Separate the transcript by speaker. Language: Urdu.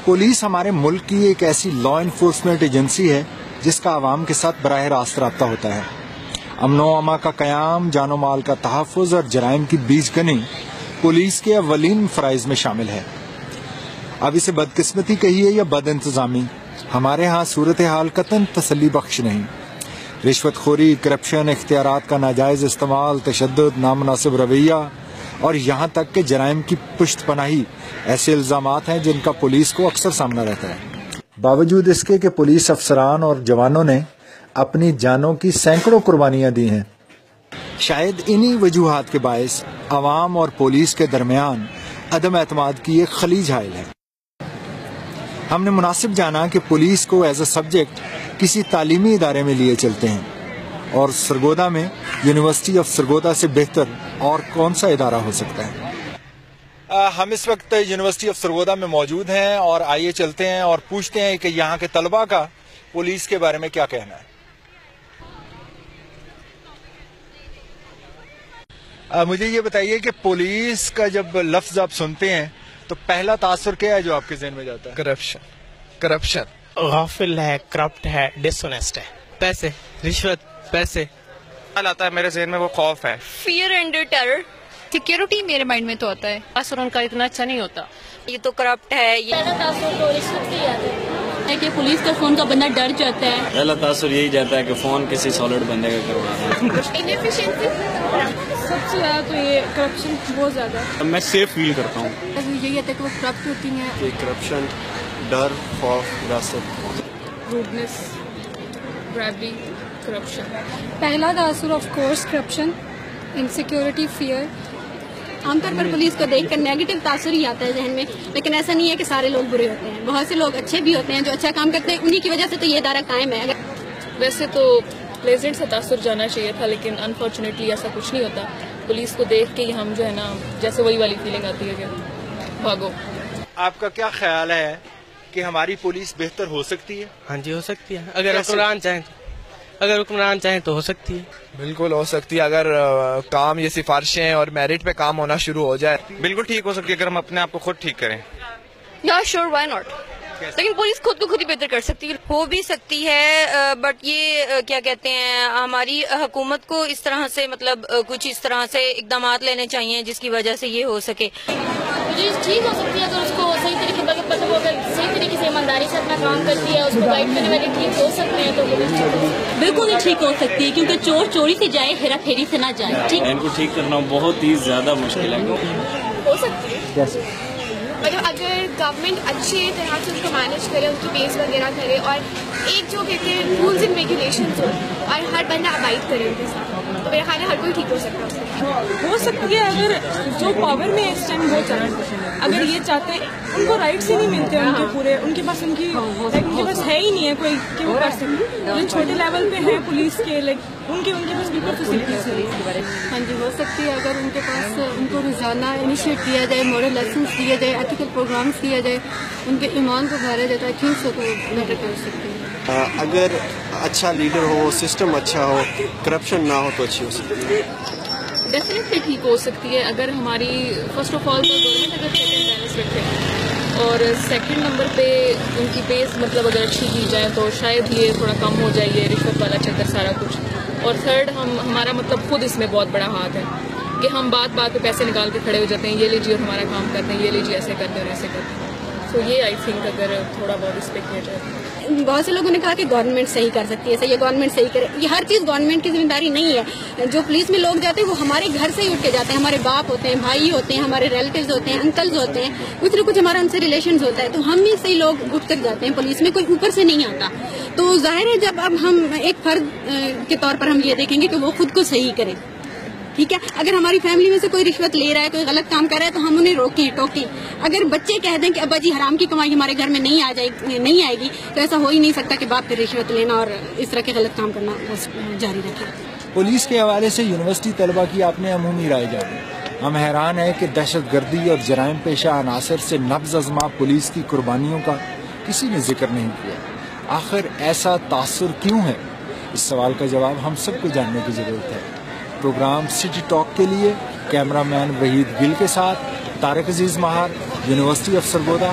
Speaker 1: پولیس ہمارے ملک کی ایک ایسی لا انفورسمنٹ ایجنسی ہے جس کا عوام کے ساتھ براہ راست رابطہ ہوتا ہے. امن و امان کا قیام، جان و مال کا تحفظ اور جرائم کی بیج کنی پولیس کے اولین فرائض میں شامل ہے. اب اسے بدقسمتی کہیے یا بد انتظامی، ہمارے ہاں صورتحال قطعاً تسلی بخش نہیں. رشوت خوری، کرپشن، اختیارات کا ناجائز استعمال، تشدد، نامناسب رویہ اور یہاں تک کہ جرائم کی پشت پناہی ایسے الزامات ہیں جن کا پولیس کو اکثر سامنا رہتا ہے. باوجود اس کے کہ پولیس افسران اور جوانوں نے اپنی جانوں کی سینکڑوں قربانیاں دی ہیں، شاید انہی وجوہات کے باعث عوام اور پولیس کے درمیان عدم اعتماد کی ایک خلیج حائل ہے. ہم نے مناسب جانا کہ پولیس کو ایز اے سبجیکٹ کسی تعلیمی ادارے میں لیے چلتے ہیں، اور سرگودا میں یونیورسٹی آف سرگودا سے بہتر اور کون سا ادارہ ہو سکتا ہے. ہم اس وقت یونیورسٹی آف سرگودا میں موجود ہیں اور آئیے چلتے ہیں اور پوچھتے ہیں کہ یہاں کے طلباء کا پولیس کے بارے میں کیا کہنا ہے. مجھے یہ بتائیے کہ پولیس کا جب لفظ آپ سنتے ہیں تو پہلا تاثر کیا ہے جو آپ کے ذہن میں جاتا ہے؟ کرپشن.
Speaker 2: غافل ہے، کرپٹ ہے، ڈس آنیسٹ ہے. پیسے، رشوت، پیسے.
Speaker 3: آتا ہے میرے ذہن میں وہ خوف ہے.
Speaker 4: Fear and terror. سیکیورٹی میرے مائنڈ میں تو آتا ہے.
Speaker 5: اثر ان کا اتنا اچھا نہیں ہوتا.
Speaker 4: یہ تو کرپٹ ہے.
Speaker 6: پہلا تاثر تو رشوت سے آتا ہے کہ پولیس کا فون کا بندہ ڈر جاتا ہے.
Speaker 7: پہلا تاثر یہی جاتا ہے کہ فون کسی سالڈ بندے کا کروانا ہے.
Speaker 6: انیفیشنسی سب سے زیادہ تو یہ کرپشن بہت زیادہ.
Speaker 7: میں سیف فیل کرتا ہوں.
Speaker 6: یہی آتا ہے کہ وہ کرپٹ ہوتی ہیں.
Speaker 7: کرپشن، ڈر، خوف، حراست،
Speaker 6: روڈنس، برائبری، کرپشن. پہلا تاثر of course corruption, insecurity, fear. عام طور پر پولیس کو دیکھ کر نیگیٹو تاثر ہی آتا ہے ذہن میں، لیکن ایسا نہیں ہے کہ سارے لوگ برے ہوتے ہیں. بہت سے لوگ اچھے بھی ہوتے ہیں جو اچھا کام کرتے ہیں، انہی کی وجہ سے تو یہ ادارہ قائم ہے.
Speaker 5: ویسے تو پلیزنٹ سے تاثر جانا چاہیے تھا، لیکن انفارچونیٹلی ایسا کچھ نہیں ہوتا. پولیس کو دیکھ کے ہم جو ہے نا جیسے وہی والی فیلنگ آتی ہے کہ بھاگو.
Speaker 1: آپ کا کیا خیال ہے کہ ہماری پولیس بہتر ہو سکتی ہے؟
Speaker 2: ہاں جی، ہو سکتی ہے. اگر حکمران چاہیں تو ہو سکتی ہے.
Speaker 3: بالکل ہو سکتی ہے اگر کام یہ سفارشیں اور میرٹ پہ کام ہونا شروع ہو جائے.
Speaker 7: بالکل ٹھیک ہو سکتی ہے اگر ہم اپنے آپ کو خود ٹھیک کریں.
Speaker 4: یا شور، وائی ناٹ. لیکن پولیس خود کو خود ہی بہتر کر سکتی ہے. ہو بھی سکتی ہے، بٹ یہ کیا کہتے ہیں، ہماری حکومت کو اس طرح سے مطلب کچھ اس طرح سے اقدامات لینے چاہیے جس کی وجہ سے یہ ہو سکے.
Speaker 6: پولیس ٹھیک ہو سکتی ہے اگر اس کو صحیح طریقے پر مطلب اگر صحیح طریقے سے ایمانداری سے اپنا کام کرتی ہے، اس کو گائیڈ کرنے والے ٹھیک ہو سکتے ہیں. تو بالکل ہی ٹھیک ہو سکتی ہے کیونکہ چور چوری سے جائے، ہیرا پھیری سے نہ جائے.
Speaker 7: ان کو ٹھیک کرنا بہت ہی زیادہ مشکل ہے.
Speaker 6: ہو سکتی ہے مطلب اگر گورنمنٹ اچھی طرح سے اس کو مینیج کرے، ان کی بیس وغیرہ کرے، اور ایک جو کہتے ہیں رولز اینڈ ریگولیشنز ہو اور ہر بندہ ابائڈ کرے ان کے ساتھ، تو میرے خیال ہے ہر کوئی ٹھیک ہو سکتا ہے.
Speaker 8: ہو سکتی ہے اگر جو پاور میں اس ٹائم وہ چاہیں، اگر یہ چاہتے ہیں، ان کو رائٹس ہی نہیں ملتے ان کے پورے، ان کے پاس ہے ہی نہیں ہے کوئی کہ وہ کر سکے. جو چھوٹے لیول پہ ہیں پولیس کے، ان کے پاس بالکل فیسلٹیز نہیں.
Speaker 6: ہاں جی، ہو سکتی ہے اگر ان کے پاس ان کو روزانہ انیشیٹ کیا جائے، مورل لیسنس دیے جائے، ایتھیکل پروگرامس دیا جائے، ان کے ایمان کو بھارا جاتا ہے، ٹھیک سے تو بیٹر کر سکتے ہیں.
Speaker 9: اگر اچھا لیڈر ہو، سسٹم اچھا ہو، کرپشن نہ ہو تو اچھی ہو سکتی ہے.
Speaker 5: ڈیفینیٹلی ٹھیک ہو سکتی ہے اگر ہماری فرسٹ آف آل تو گورنمنٹ اگر چیک اینڈ بیلنس رکھے، اور سیکنڈ نمبر پہ ان کی بیس مطلب اگر اچھی کی جائے تو شاید یہ تھوڑا کم ہو جائے یہ رشوت والا چکر سارا کچھ. اور تھرڈ، ہمارا مطلب خود اس میں بہت بڑا ہاتھ ہے کہ ہم بات پہ پیسے نکال کے کھڑے ہو جاتے ہیں، یہ لیجیے اور ہمارا کام کرتے ہیں، یہ لیجیے ایسے کرتے ہیں اور ایسے کرتے ہیں. تو یہ آئی تھنک اگر تھوڑا بہت اس پہ کیا جائے.
Speaker 6: بہت سے لوگوں نے کہا کہ گورنمنٹ صحیح کر سکتی ہے، یہ گورنمنٹ صحیح کرے. یہ ہر چیز گورنمنٹ کی ذمہ داری نہیں ہے. جو پولیس میں لوگ جاتے ہیں وہ ہمارے گھر سے ہی اٹھ کے جاتے ہیں، ہمارے باپ ہوتے ہیں، بھائی ہوتے ہیں، ہمارے ریلیٹیوز ہوتے ہیں، انکلز ہوتے ہیں، کچھ نہ کچھ ہمارا ان سے ریلیشنز ہوتا ہے. تو ہم ہی سے لوگ اٹھ کر جاتے ہیں پولیس میں، کوئی اوپر سے نہیں آتا. تو ظاہر ہے جب اب ہم ایک فرد کے طور پر ہم یہ دیکھیں گے کہ وہ خود کو صحیح کرے. ٹھیک ہے، اگر ہماری فیملی میں سے کوئی رشوت لے رہا ہے، کوئی غلط کام کر رہا ہے تو ہم انہیں روکیں ٹوکیں. اگر بچے کہہ دیں کہ ابا جی حرام کی کمائی ہمارے گھر میں نہیں آئے گی، تو ایسا ہو ہی نہیں سکتا کہ باپ پھر رشوت لینا اور اس طرح کے غلط کام کرنا جاری رکھے.
Speaker 1: پولیس کے حوالے سے یونیورسٹی طلبہ کی آپ نے عمومی رائے جانی. ہم حیران ہیں کہ دہشت گردی اور جرائم پیشہ عناصر سے نبض آزما پولیس کی قربانیوں کا کسی نے ذکر نہیں کیا. آخر ایسا تاثر کیوں ہے؟ اس سوال کا جواب ہم سب کو جاننے کی ضرورت ہے. پروگرام سٹی ٹاک کے لیے کیمرہ مین وحید گل کے ساتھ طارق عزیز مہار، یونیورسٹی آف سرگودا.